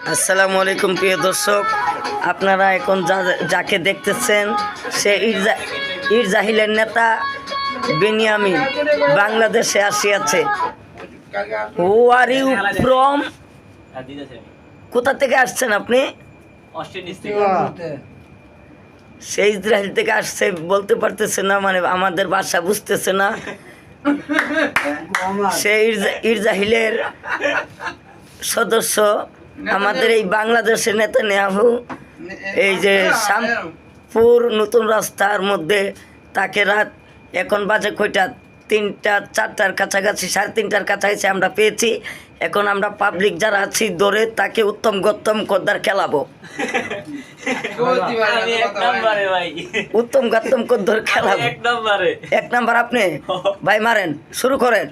আসসালামু আলাইকুম প্রিয় দর্শক, আপনারা এখন যাকে দেখতেছেন সে ইরজাহিলের নেতা বেনিয়ামিন বাংলাদেশে আসিয়াছে। হু আর ইউ ফ্রম? কোথা থেকে আসছেন আপনি? সে ইসরায়েল থেকে আসছে, বলতে পারতেছে না, মানে আমাদের ভাষা বুঝতেছে না। সে ইরজাহিলের সদস্য, আমাদের এই বাংলাদেশের নেতানিয়াহু এই যে শ্যামপুর নতুন রাস্তার মধ্যে তাকে রাত এখন বাজে কয়টা, 3টা 4টার কাছাকাছি, 3:30টার কাছাকাছি আমরা পেয়েছি। এখন আমরা পাবলিক যারা আছি ধরে তাকে উত্তম গত্তম কদ্দার খেলাবো। উত্তম গত্তম কদ্দার খেলাবো। 1 নাম্বার আপনি ভাই মারেন, শুরু করেন।